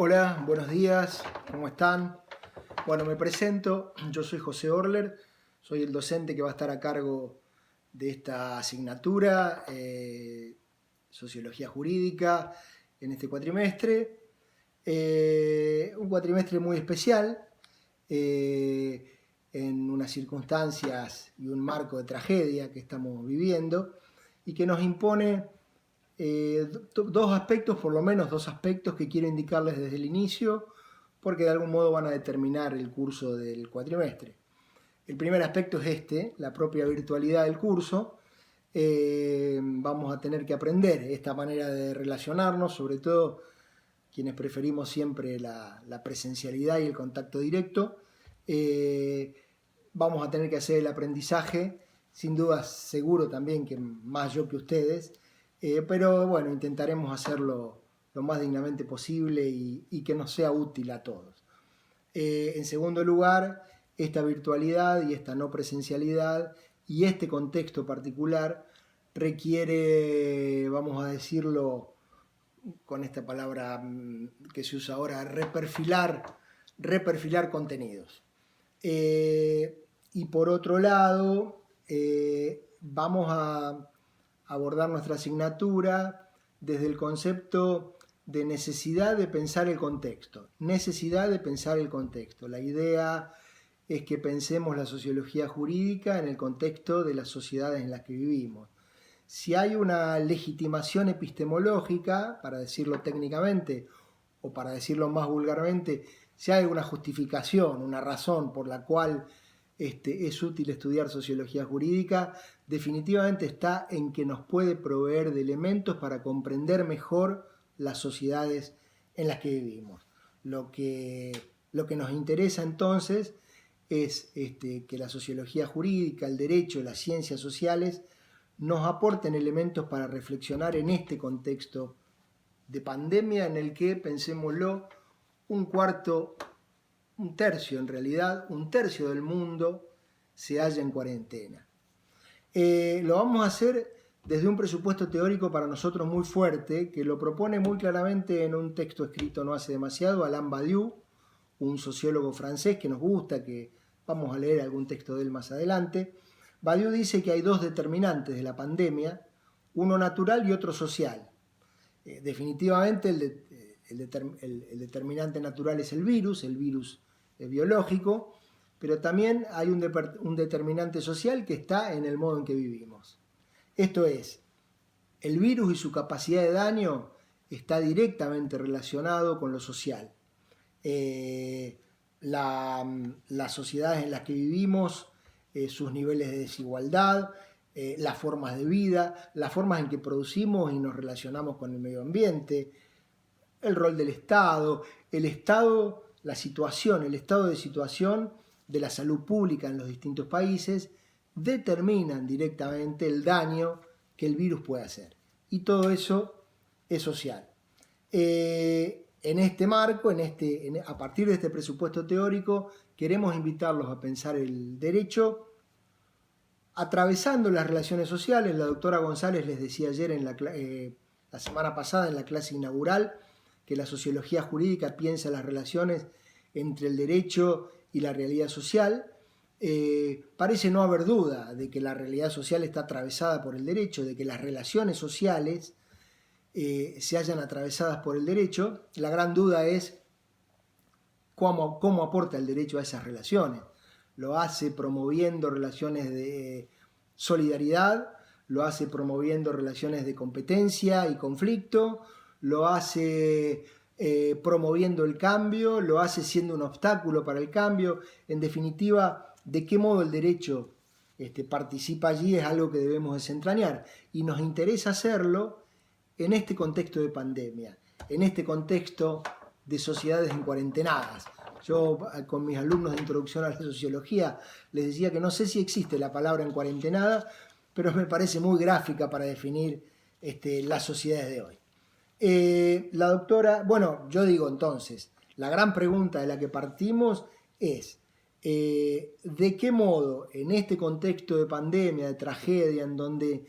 Hola, buenos días, ¿cómo están? Bueno, me presento, yo soy José Orler, soy el docente que va a estar a cargo de esta asignatura, Sociología Jurídica, en este cuatrimestre. Un cuatrimestre muy especial, eh, en unas circunstancias y un marco de tragedia que estamos viviendo y que nos impone dos aspectos, por lo menos dos aspectos que quiero indicarles desde el inicio, porque de algún modo van a determinar el curso del cuatrimestre. El primer aspecto es este, la propia virtualidad del curso. Vamos a tener que aprender esta manera de relacionarnos, sobre todo quienes preferimos siempre la presencialidad y el contacto directo. Vamos a tener que hacer el aprendizaje, sin duda seguro también que más yo que ustedes, pero bueno, intentaremos hacerlo lo más dignamente posible y que nos sea útil a todos. En segundo lugar, esta virtualidad y esta no presencialidad y este contexto particular requiere, vamos a decirlo con esta palabra que se usa ahora, reperfilar contenidos. Y por otro lado, vamos a abordar nuestra asignatura desde el concepto de necesidad de pensar el contexto. Necesidad de pensar el contexto. La idea es que pensemos la sociología jurídica en el contexto de las sociedades en las que vivimos. Si hay una legitimación epistemológica, para decirlo técnicamente, o para decirlo más vulgarmente, si hay una justificación, una razón por la cual es útil estudiar sociología jurídica, definitivamente está en que nos puede proveer de elementos para comprender mejor las sociedades en las que vivimos. Lo que nos interesa entonces es que la sociología jurídica, el derecho, las ciencias sociales nos aporten elementos para reflexionar en este contexto de pandemia en el que, pensémoslo, un tercio en realidad, un tercio del mundo se halla en cuarentena. Lo vamos a hacer desde un presupuesto teórico para nosotros muy fuerte, que lo propone muy claramente en un texto escrito no hace demasiado, Alain Badiou, un sociólogo francés que nos gusta, que vamos a leer algún texto de él más adelante. Badiou dice que hay dos determinantes de la pandemia, uno natural y otro social. Definitivamente el determinante natural es el virus biológico, pero también hay un determinante social que está en el modo en que vivimos. Esto es, el virus y su capacidad de daño está directamente relacionado con lo social. Las sociedades en las que vivimos, sus niveles de desigualdad, las formas de vida, las formas en que producimos y nos relacionamos con el medio ambiente, el rol del Estado, el estado de situación de la salud pública en los distintos países, determinan directamente el daño que el virus puede hacer. Y todo eso es social. En este marco, a partir de este presupuesto teórico, queremos invitarlos a pensar el derecho atravesando las relaciones sociales. La doctora González les decía ayer, la semana pasada, en la clase inaugural, que la sociología jurídica piensa las relaciones entre el derecho y la realidad social. Parece no haber duda de que la realidad social está atravesada por el derecho, de que las relaciones sociales se hallan atravesadas por el derecho. La gran duda es cómo aporta el derecho a esas relaciones. Lo hace promoviendo relaciones de solidaridad, lo hace promoviendo relaciones de competencia y conflicto, lo hace promoviendo el cambio, lo hace siendo un obstáculo para el cambio. En definitiva, de qué modo el derecho participa allí es algo que debemos desentrañar, y nos interesa hacerlo en este contexto de pandemia, en este contexto de sociedades encuarentenadas. Yo con mis alumnos de introducción a la sociología les decía que no sé si existe la palabra encuarentenada, pero me parece muy gráfica para definir las sociedades de hoy. La doctora, yo digo entonces, la gran pregunta de la que partimos es, ¿de qué modo en este contexto de pandemia, de tragedia, en donde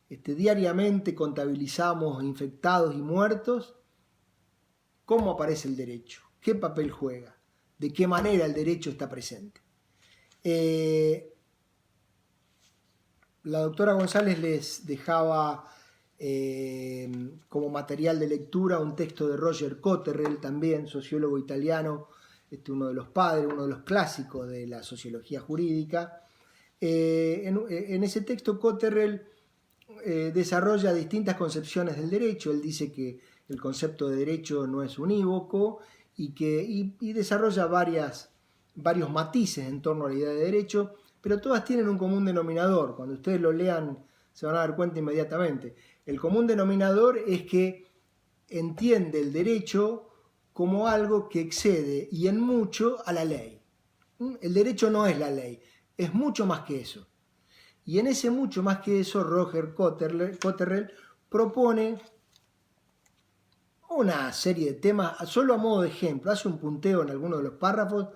diariamente contabilizamos infectados y muertos, ¿Cómo aparece el derecho? ¿Qué papel juega? ¿De qué manera el derecho está presente? La doctora González les dejaba como material de lectura un texto de Roger Cotterrell, también sociólogo italiano, uno de los padres, uno de los clásicos de la sociología jurídica. En ese texto Cotterrell desarrolla distintas concepciones del derecho. Él dice que el concepto de derecho no es unívoco y desarrolla varios matices en torno a la idea de derecho, pero todas tienen un común denominador. Cuando ustedes lo lean se van a dar cuenta inmediatamente. El común denominador es que entiende el derecho como algo que excede y en mucho a la ley. El derecho no es la ley, es mucho más que eso. Y en ese mucho más que eso, Roger Cotterrell propone una serie de temas, solo a modo de ejemplo, hace un punteo en algunos de los párrafos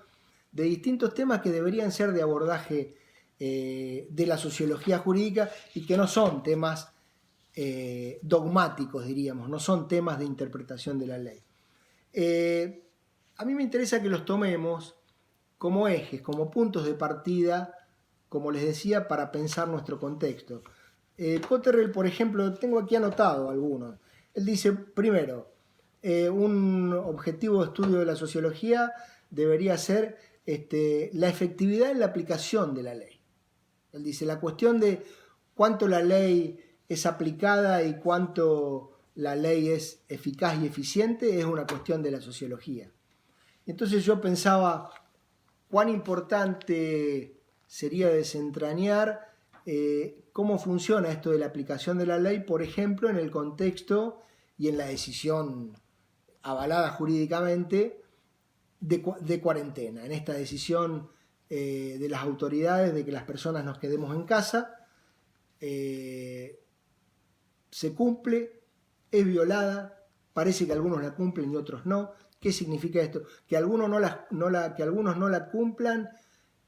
de distintos temas que deberían ser de abordaje de la sociología jurídica y que no son temas dogmáticos, diríamos, no son temas de interpretación de la ley. A mí me interesa que los tomemos como ejes, como puntos de partida, como les decía, para pensar nuestro contexto. Cotterrell, por ejemplo, tengo aquí anotado algunos. Él dice, primero, un objetivo de estudio de la sociología debería ser la efectividad en la aplicación de la ley. Él dice, la cuestión de cuánto la ley es aplicada y cuánto la ley es eficaz y eficiente es una cuestión de la sociología. Entonces yo pensaba cuán importante sería desentrañar cómo funciona esto de la aplicación de la ley, por ejemplo, en el contexto y en la decisión avalada jurídicamente de cuarentena, en esta decisión de las autoridades de que las personas nos quedemos en casa. Se cumple, es violada, parece que algunos la cumplen y otros no. ¿Qué significa esto? Que algunos no la cumplan,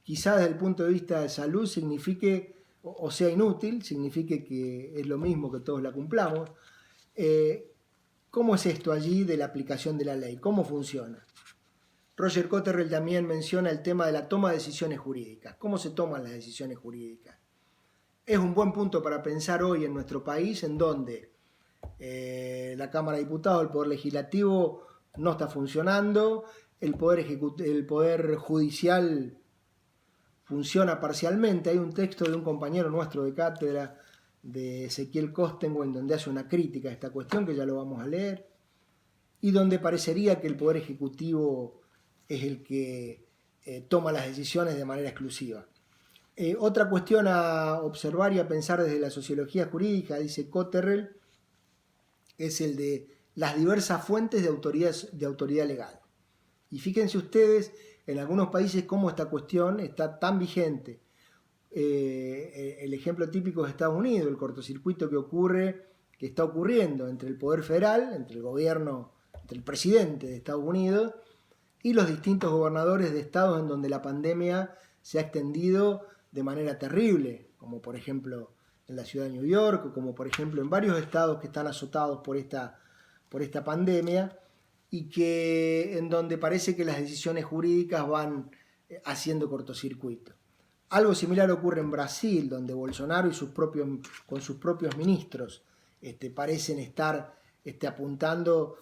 quizás desde el punto de vista de salud signifique, o sea inútil, signifique que es lo mismo que todos la cumplamos. ¿Cómo es esto allí de la aplicación de la ley? ¿Cómo funciona? Roger Cotterrell también menciona el tema de la toma de decisiones jurídicas. ¿Cómo se toman las decisiones jurídicas? Es un buen punto para pensar hoy en nuestro país, en donde la Cámara de Diputados, el Poder Legislativo, no está funcionando, el Poder Judicial funciona parcialmente. Hay un texto de un compañero nuestro de cátedra, de Ezequiel Kostenwald, donde hace una crítica a esta cuestión, que ya lo vamos a leer, y donde parecería que el Poder Ejecutivo es el que toma las decisiones de manera exclusiva. Otra cuestión a observar y a pensar desde la sociología jurídica, dice Cotterrell, es el de las diversas fuentes de autoridad legal. Y fíjense ustedes en algunos países cómo esta cuestión está tan vigente. El ejemplo típico es Estados Unidos, el cortocircuito que está ocurriendo entre el poder federal, entre el gobierno, entre el presidente de Estados Unidos y los distintos gobernadores de estados en donde la pandemia se ha extendido de manera terrible, como por ejemplo en la ciudad de New York, o como por ejemplo en varios estados que están azotados por esta pandemia, y que en donde parece que las decisiones jurídicas van haciendo cortocircuito. Algo similar ocurre en Brasil, donde Bolsonaro con sus propios ministros parecen estar apuntando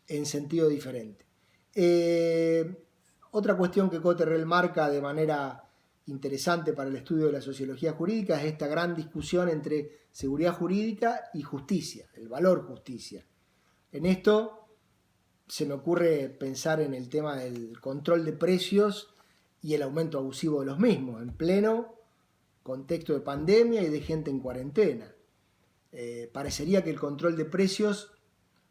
en sentido diferente. Otra cuestión que Cotterrell marca de manera interesante para el estudio de la sociología jurídica es esta gran discusión entre seguridad jurídica y justicia, el valor justicia. En esto se me ocurre pensar en el tema del control de precios y el aumento abusivo de los mismos, en pleno contexto de pandemia y de gente en cuarentena. Parecería que el control de precios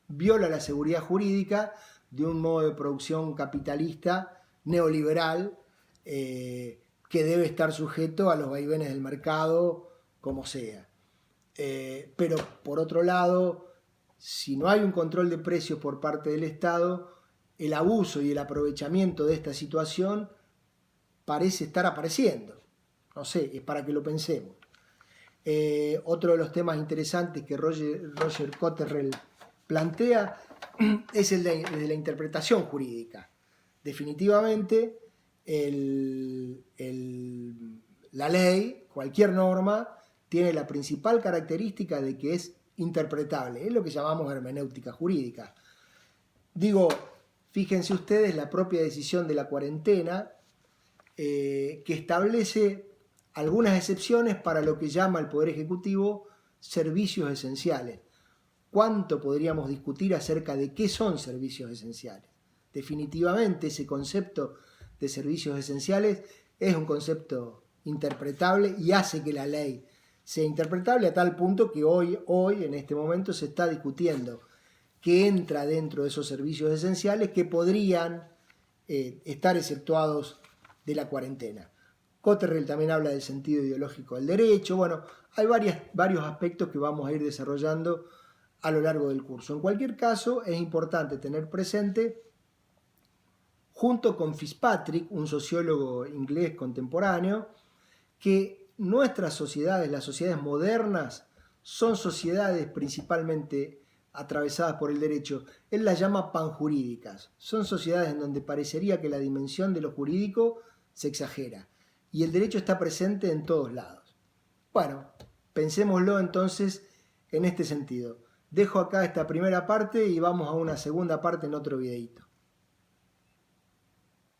viola la seguridad jurídica de un modo de producción capitalista neoliberal que debe estar sujeto a los vaivenes del mercado como sea. Pero por otro lado, si no hay un control de precios por parte del Estado, el abuso y el aprovechamiento de esta situación parece estar apareciendo. No sé, es para que lo pensemos. Otro de los temas interesantes que Roger Cotterrell plantea es el de la interpretación jurídica. Definitivamente, la ley, cualquier norma, tiene la principal característica de que es interpretable. Es lo que llamamos hermenéutica jurídica. Digo, fíjense ustedes la propia decisión de la cuarentena, que establece algunas excepciones para lo que llama el Poder Ejecutivo servicios esenciales. ¿Cuánto podríamos discutir acerca de qué son servicios esenciales? Definitivamente ese concepto de servicios esenciales es un concepto interpretable y hace que la ley sea interpretable a tal punto que hoy en este momento se está discutiendo qué entra dentro de esos servicios esenciales que podrían estar exceptuados de la cuarentena. Cotterrell también habla del sentido ideológico del derecho. Bueno, hay varios aspectos que vamos a ir desarrollando a lo largo del curso. En cualquier caso, es importante tener presente, junto con Fitzpatrick, un sociólogo inglés contemporáneo, que nuestras sociedades, las sociedades modernas, son sociedades principalmente atravesadas por el derecho. Él las llama panjurídicas. Son sociedades en donde parecería que la dimensión de lo jurídico se exagera y el derecho está presente en todos lados. Bueno, pensémoslo entonces en este sentido. Dejo acá esta primera parte y vamos a una segunda parte en otro videíto.